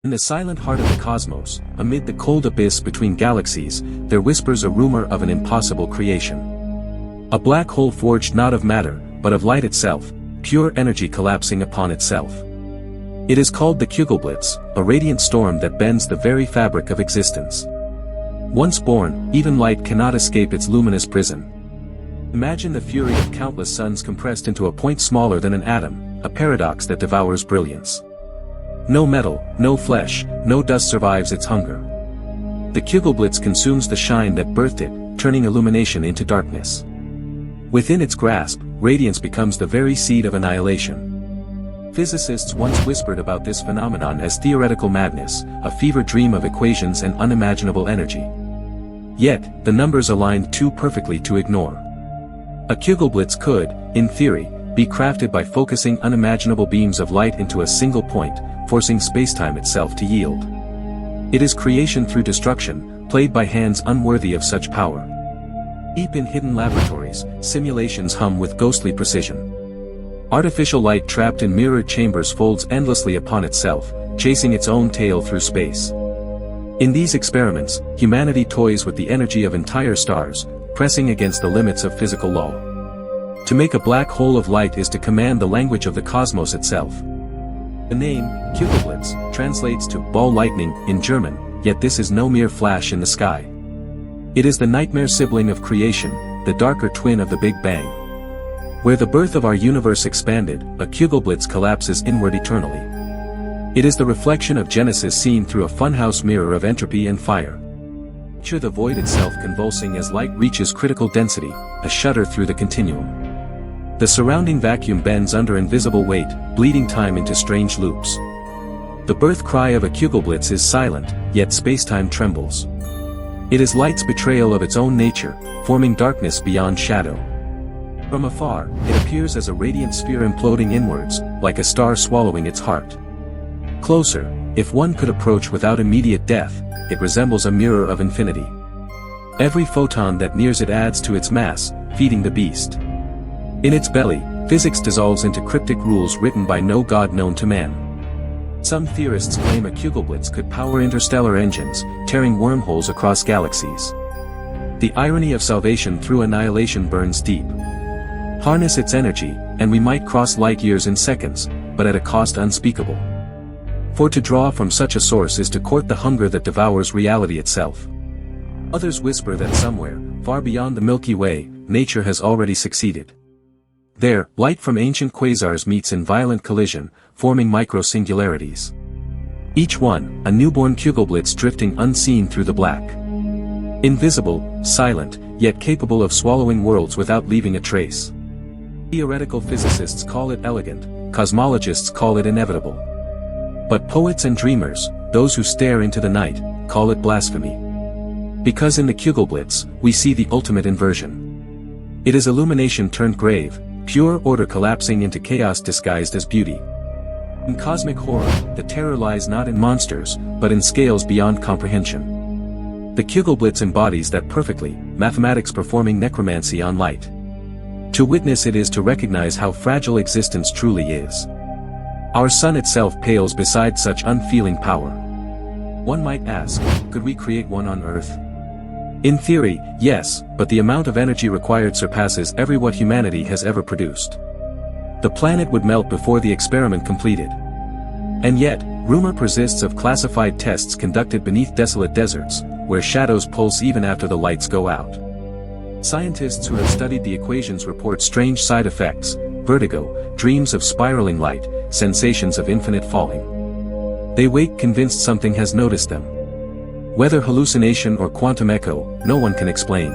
In the silent heart of the cosmos, amid the cold abyss between galaxies, there whispers a rumor of an impossible creation. A black hole forged not of matter, but of light itself, pure energy collapsing upon itself. It is called the Kugelblitz, a radiant storm that bends the very fabric of existence. Once born, even light cannot escape its luminous prison. Imagine the fury of countless suns compressed into a point smaller than an atom, a paradox that devours brilliance. No metal, no flesh, no dust survives its hunger. The Kugelblitz consumes the shine that birthed it, turning illumination into darkness. Within its grasp, radiance becomes the very seed of annihilation. Physicists once whispered about this phenomenon as theoretical madness, a fever dream of equations and unimaginable energy. Yet, the numbers aligned too perfectly to ignore. A Kugelblitz could, in theory, be crafted by focusing unimaginable beams of light into a single point, forcing spacetime itself to yield. It is creation through destruction, played by hands unworthy of such power. Deep in hidden laboratories, simulations hum with ghostly precision. Artificial light trapped in mirrored chambers folds endlessly upon itself, chasing its own tail through space. In these experiments, humanity toys with the energy of entire stars, pressing against the limits of physical law. To make a black hole of light is to command the language of the cosmos itself. The name, Kugelblitz, translates to ball lightning in German, yet this is no mere flash in the sky. It is the nightmare sibling of creation, the darker twin of the Big Bang. Where the birth of our universe expanded, a Kugelblitz collapses inward eternally. It is the reflection of Genesis seen through a funhouse mirror of entropy and fire. Picture the void itself convulsing as light reaches critical density, a shudder through the continuum. The surrounding vacuum bends under invisible weight, bleeding time into strange loops. The birth cry of a Kugelblitz is silent, yet spacetime trembles. It is light's betrayal of its own nature, forming darkness beyond shadow. From afar, it appears as a radiant sphere imploding inwards, like a star swallowing its heart. Closer, if one could approach without immediate death, it resembles a mirror of infinity. Every photon that nears it adds to its mass, feeding the beast. In its belly, physics dissolves into cryptic rules written by no god known to man. Some theorists claim a Kugelblitz could power interstellar engines, tearing wormholes across galaxies. The irony of salvation through annihilation burns deep. Harness its energy, and we might cross light years in seconds, but at a cost unspeakable. For to draw from such a source is to court the hunger that devours reality itself. Others whisper that somewhere, far beyond the Milky Way, nature has already succeeded. There, light from ancient quasars meets in violent collision, forming micro-singularities. Each one, a newborn Kugelblitz drifting unseen through the black. Invisible, silent, yet capable of swallowing worlds without leaving a trace. Theoretical physicists call it elegant, cosmologists call it inevitable. But poets and dreamers, those who stare into the night, call it blasphemy. Because in the Kugelblitz, we see the ultimate inversion. It is illumination turned grave, pure order collapsing into chaos disguised as beauty. In cosmic horror, the terror lies not in monsters, but in scales beyond comprehension. The Kugelblitz embodies that perfectly, mathematics performing necromancy on light. To witness it is to recognize how fragile existence truly is. Our sun itself pales beside such unfeeling power. One might ask, could we create one on Earth? In theory, yes, but the amount of energy required surpasses every what humanity has ever produced. The planet would melt before the experiment completed. And yet, rumor persists of classified tests conducted beneath desolate deserts, where shadows pulse even after the lights go out. Scientists who have studied the equations report strange side effects, vertigo, dreams of spiraling light, sensations of infinite falling. They wake convinced something has noticed them. Whether hallucination or quantum echo, no one can explain.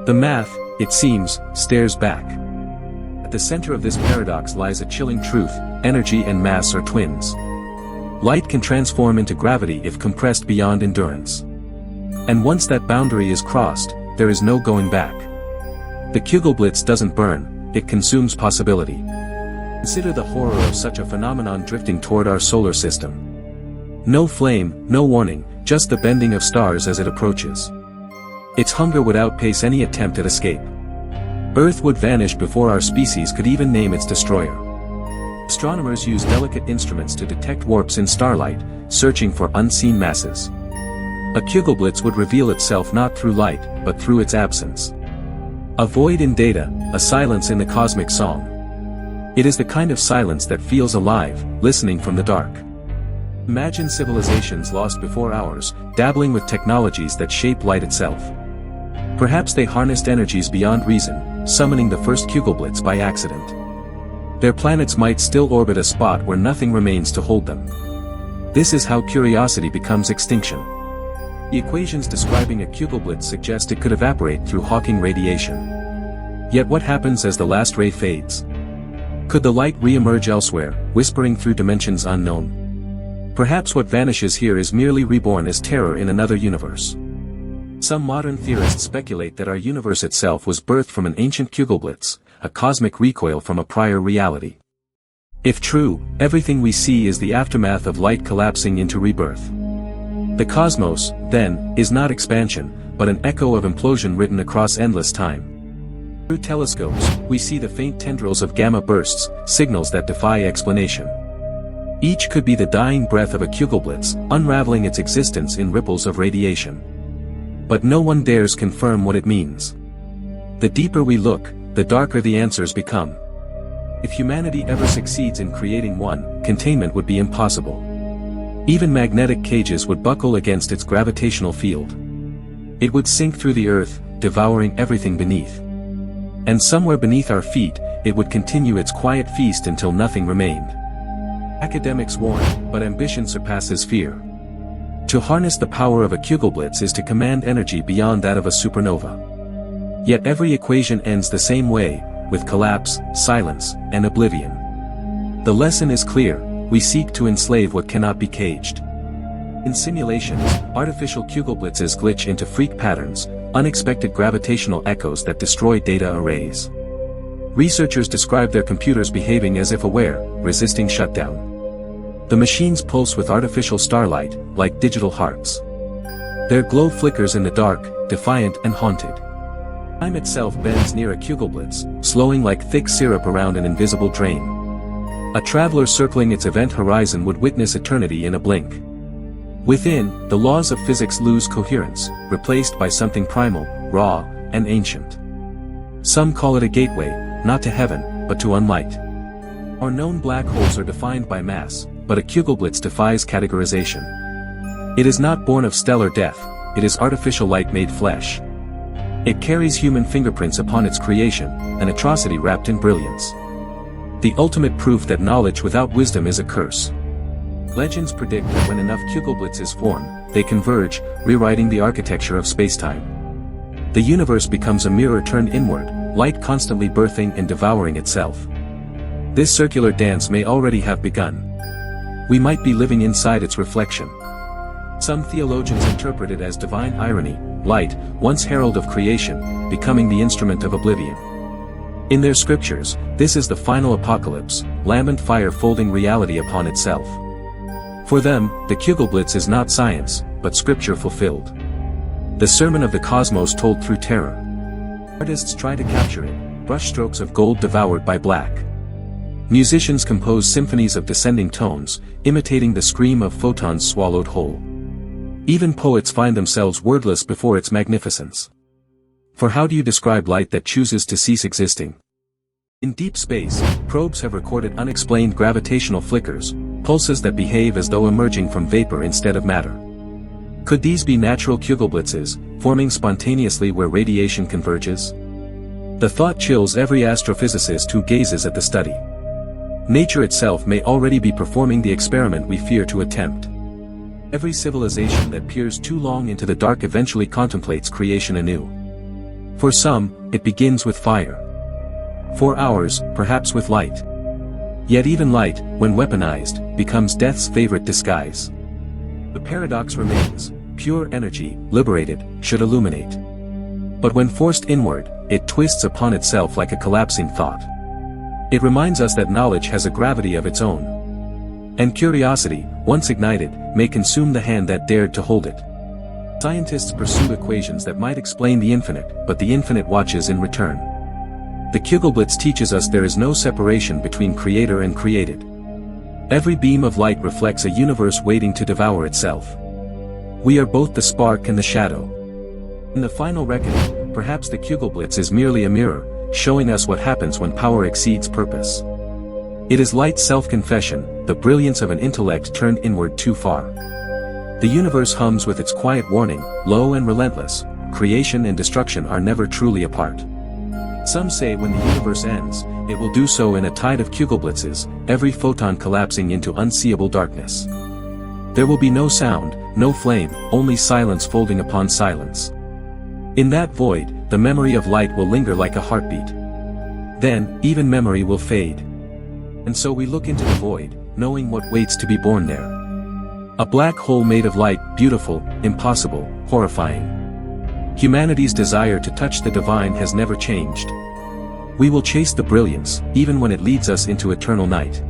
The math, it seems, stares back. At the center of this paradox lies a chilling truth: energy and mass are twins. Light can transform into gravity if compressed beyond endurance. And once that boundary is crossed, there is no going back. The Kugelblitz doesn't burn, it consumes possibility. Consider the horror of such a phenomenon drifting toward our solar system. No flame, no warning, just the bending of stars as it approaches. Its hunger would outpace any attempt at escape. Earth would vanish before our species could even name its destroyer. Astronomers use delicate instruments to detect warps in starlight, searching for unseen masses. A Kugelblitz would reveal itself not through light, but through its absence. A void in data, a silence in the cosmic song. It is the kind of silence that feels alive, listening from the dark. Imagine civilizations lost before ours, dabbling with technologies that shape light itself. Perhaps they harnessed energies beyond reason, summoning the first Kugelblitz by accident. Their planets might still orbit a spot where nothing remains to hold them. This is how curiosity becomes extinction. The equations describing a Kugelblitz suggest it could evaporate through Hawking radiation. Yet what happens as the last ray fades? Could the light re-emerge elsewhere, whispering through dimensions unknown? Perhaps what vanishes here is merely reborn as terror in another universe. Some modern theorists speculate that our universe itself was birthed from an ancient Kugelblitz, a cosmic recoil from a prior reality. If true, everything we see is the aftermath of light collapsing into rebirth. The cosmos, then, is not expansion, but an echo of implosion written across endless time. Through telescopes, we see the faint tendrils of gamma bursts, signals that defy explanation. Each could be the dying breath of a Kugelblitz, unraveling its existence in ripples of radiation. But no one dares confirm what it means. The deeper we look, the darker the answers become. If humanity ever succeeds in creating one, containment would be impossible. Even magnetic cages would buckle against its gravitational field. It would sink through the earth, devouring everything beneath. And somewhere beneath our feet, it would continue its quiet feast until nothing remained. Academics warn, but ambition surpasses fear. To harness the power of a Kugelblitz is to command energy beyond that of a supernova. Yet every equation ends the same way, with collapse, silence, and oblivion. The lesson is clear: we seek to enslave what cannot be caged. In simulations, artificial Kugelblitzes glitch into freak patterns, unexpected gravitational echoes that destroy data arrays. Researchers describe their computers behaving as if aware, resisting shutdown. The machines pulse with artificial starlight, like digital hearts. Their glow flickers in the dark, defiant and haunted. Time itself bends near a Kugelblitz, slowing like thick syrup around an invisible drain. A traveler circling its event horizon would witness eternity in a blink. Within, the laws of physics lose coherence, replaced by something primal, raw, and ancient. Some call it a gateway, not to heaven, but to unlight. Our known black holes are defined by mass, but a Kugelblitz defies categorization. It is not born of stellar death, it is artificial light made flesh. It carries human fingerprints upon its creation, an atrocity wrapped in brilliance. The ultimate proof that knowledge without wisdom is a curse. Legends predict that when enough Kugelblitzes form, they converge, rewriting the architecture of spacetime. The universe becomes a mirror turned inward, light constantly birthing and devouring itself. This circular dance may already have begun. We might be living inside its reflection. Some theologians interpret it as divine irony, light, once herald of creation, becoming the instrument of oblivion. In their scriptures, this is the final apocalypse, lambent fire folding reality upon itself. For them, the Kugelblitz is not science, but scripture fulfilled. The sermon of the cosmos told through terror. Artists try to capture it, brushstrokes of gold devoured by black. Musicians compose symphonies of descending tones, imitating the scream of photons swallowed whole. Even poets find themselves wordless before its magnificence. For how do you describe light that chooses to cease existing? In deep space, probes have recorded unexplained gravitational flickers, pulses that behave as though emerging from vapor instead of matter. Could these be natural Kugelblitzes, forming spontaneously where radiation converges? The thought chills every astrophysicist who gazes at the study. Nature itself may already be performing the experiment we fear to attempt. Every civilization that peers too long into the dark eventually contemplates creation anew. For some, it begins with fire. For ours, perhaps with light. Yet even light, when weaponized, becomes death's favorite disguise. The paradox remains: pure energy, liberated, should illuminate. But when forced inward, it twists upon itself like a collapsing thought. It reminds us that knowledge has a gravity of its own. And curiosity, once ignited, may consume the hand that dared to hold it. Scientists pursue equations that might explain the infinite, but the infinite watches in return. The Kugelblitz teaches us there is no separation between creator and created. Every beam of light reflects a universe waiting to devour itself. We are both the spark and the shadow. In the final reckoning, perhaps the Kugelblitz is merely a mirror, showing us what happens when power exceeds purpose. It is light's self-confession, the brilliance of an intellect turned inward too far. The universe hums with its quiet warning, low and relentless, creation and destruction are never truly apart. Some say when the universe ends, it will do so in a tide of Kugelblitzes, every photon collapsing into unseeable darkness. There will be no sound, no flame, only silence folding upon silence. In that void, the memory of light will linger like a heartbeat. Then, even memory will fade. And so we look into the void, knowing what waits to be born there. A black hole made of light, beautiful, impossible, horrifying. Humanity's desire to touch the divine has never changed. We will chase the brilliance, even when it leads us into eternal night.